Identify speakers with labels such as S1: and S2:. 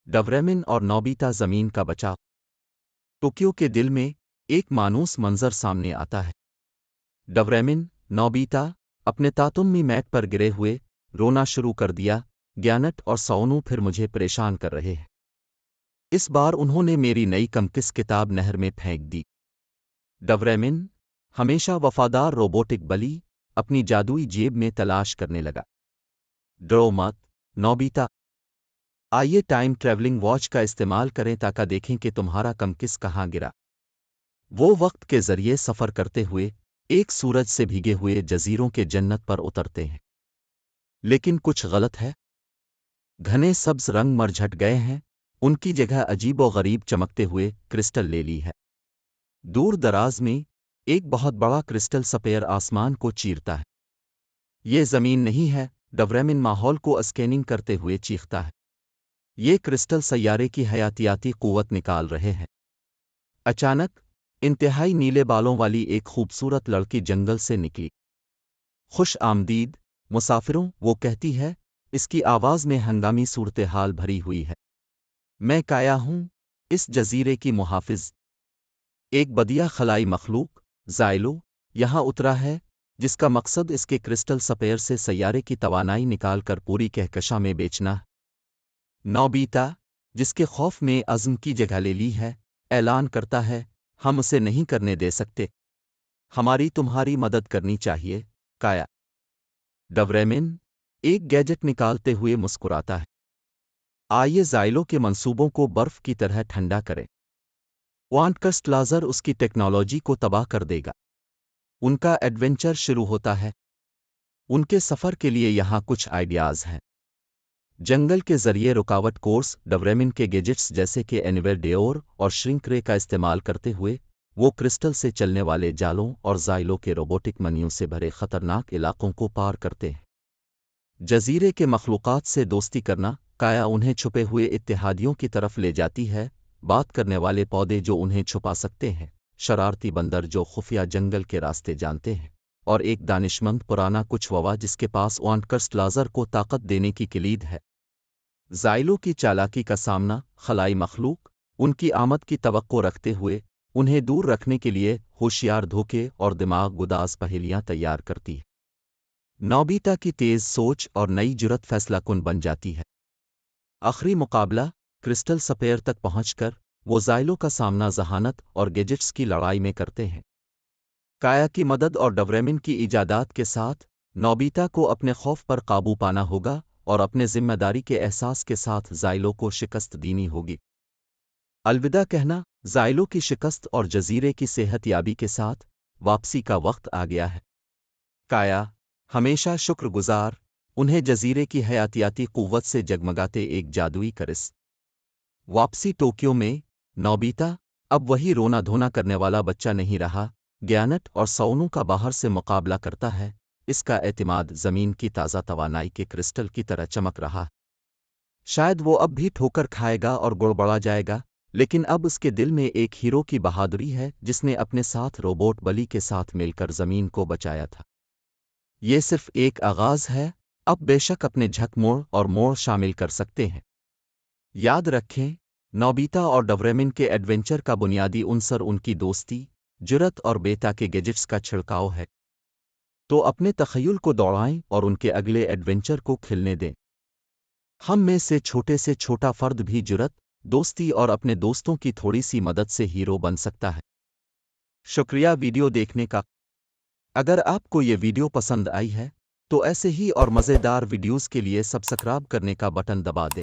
S1: Doraemon और Nobita जमीन का बचाव। टोक्यो के दिल में एक मायूस मंजर सामने आता है। डोरेमोन, नोबिता अपने तातुम्मी मैट पर गिरे हुए रोना शुरू कर दिया। ग्यानट और सोनू फिर मुझे परेशान कर रहे हैं। इस बार उन्होंने मेरी नई कमकिस किताब नहर में फेंक दी। डोरेमोन, हमेशा वफादार रोबोटिक बली, अपनी जादुई जेब में तलाश करने लगा। डरो मत, नोबिता। आइए टाइम ट्रैवलिंग वॉच का इस्तेमाल करें ताकि देखें कि तुम्हारा कमकिस कहाँ गिरा। वो वक्त के जरिए सफ़र करते हुए एक सूरज से भीगे हुए जजीरों के जन्नत पर उतरते हैं। लेकिन कुछ गलत है। घने सब्ज रंग मरझट गए हैं, उनकी जगह अजीबो गरीब चमकते हुए क्रिस्टल ले ली है। दूर दराज में एक बहुत बड़ा क्रिस्टल सपेयर आसमान को चीरता है। ये जमीन नहीं है, डोरेमोन माहौल को स्कैनिंग करते हुए चीखता है। ये क्रिस्टल सैयारे की हयातियाती कुव्वत निकाल रहे हैं। अचानक इंतहाई नीले बालों वाली एक खूबसूरत लड़की जंगल से निकली। खुश आमदीद मुसाफिरों, वो कहती है, इसकी आवाज़ में हंगामी सूरत हाल भरी हुई है। मैं काया हूँ, इस जजीरे की मुहाफिज। एक बदिया खलाई मखलूक, ज़ाइलो, यहाँ उतरा है, जिसका मकसद इसके क्रिस्टल सपेयर से सैयारे की तवानाई निकाल कर पूरी कहकशा में बेचना है। नोबिता, जिसके खौफ में अज़्म की जगह ले ली है, ऐलान करता है, हम उसे नहीं करने दे सकते। हमारी तुम्हारी मदद करनी चाहिए, काया। डोरेमोन एक गैजेट निकालते हुए मुस्कुराता है। आइए ज़ाइलो के मंसूबों को बर्फ की तरह ठंडा करें। क्वांटकस्ट लाज़र उसकी टेक्नोलॉजी को तबाह कर देगा। उनका एडवेंचर शुरू होता है। उनके सफ़र के लिए यहाँ कुछ आइडियाज़ हैं। जंगल के जरिए रुकावट कोर्स। डोरेमोन के गैजेट्स जैसे कि एनीवेयर डेओर और श्रिंक रे का इस्तेमाल करते हुए वो क्रिस्टल से चलने वाले जालों और ज़ाइलो के रोबोटिक मनियों से भरे खतरनाक इलाकों को पार करते हैं। जजीरे के मखलूक़ात से दोस्ती करना। काया उन्हें छुपे हुए इत्तेहादियों की तरफ ले जाती है, बात करने वाले पौधे जो उन्हें छुपा सकते हैं, शरारती बंदर जो खुफिया जंगल के रास्ते जानते हैं, और एक दानिशमंद पुराना कुछ ववा जिसके पास क्वांटकस्ट लाज़र को ताकत देने की किलीद है। ज़ाइलो की चालाकी का सामना। खलाई मखलूक उनकी आमद की तवक्को रखते हुए उन्हें दूर रखने के लिए होशियार धोखे और दिमाग गुदाज पहेलियां तैयार करती है। नोबिता की तेज सोच और नई जुरत फैसलाकुन बन जाती है। आखिरी मुकाबला। क्रिस्टल सपेयर तक पहुंचकर वो ज़ाइलो का सामना जहानत और गैजेट्स की लड़ाई में करते हैं। काया की मदद और डोरेमोन की इजादात के साथ नोबिता को अपने खौफ पर काबू पाना होगा और अपने जिम्मेदारी के एहसास के साथ ज़ाइलो को शिकस्त देनी होगी। अलविदा कहना। ज़ाइलो की शिकस्त और जजीरे की सेहतयाबी के साथ वापसी का वक्त आ गया है। काया, हमेशा शुक्रगुजार, उन्हें जजीरे की हयातियाती कुव्वत से जगमगाते एक जादुई करिस। वापसी टोक्यो में। नोबिता अब वही रोना धोना करने वाला बच्चा नहीं रहा। ग्यानट और सोनू का बाहर से मुकाबला करता है। इसका एतमाद ज़मीन की ताज़ा तवानाई के क्रिस्टल की तरह चमक रहा। शायद वो अब भी ठोकर खाएगा और गुड़बड़ा जाएगा, लेकिन अब उसके दिल में एक हीरो की बहादुरी है जिसने अपने साथ रोबोट बली के साथ मिलकर ज़मीन को बचाया था। ये सिर्फ एक आगाज़ है, अब बेशक अपने झकमोड़ और मोड़ शामिल कर सकते हैं। याद रखें, नोबिता और डोरेमोन के एडवेंचर का बुनियादी उनसर उनकी दोस्ती, जुरत और बेता के गैजेट्स का छिड़काव है। तो अपने तख़य्युल को दौड़ाएं और उनके अगले एडवेंचर को खिलने दें। हम में से छोटा फ़र्द भी जुरत, दोस्ती और अपने दोस्तों की थोड़ी सी मदद से हीरो बन सकता है। शुक्रिया वीडियो देखने का। अगर आपको ये वीडियो पसंद आई है तो ऐसे ही और मज़ेदार वीडियोज़ के लिए सब्सक्राइब करने का बटन दबा दें।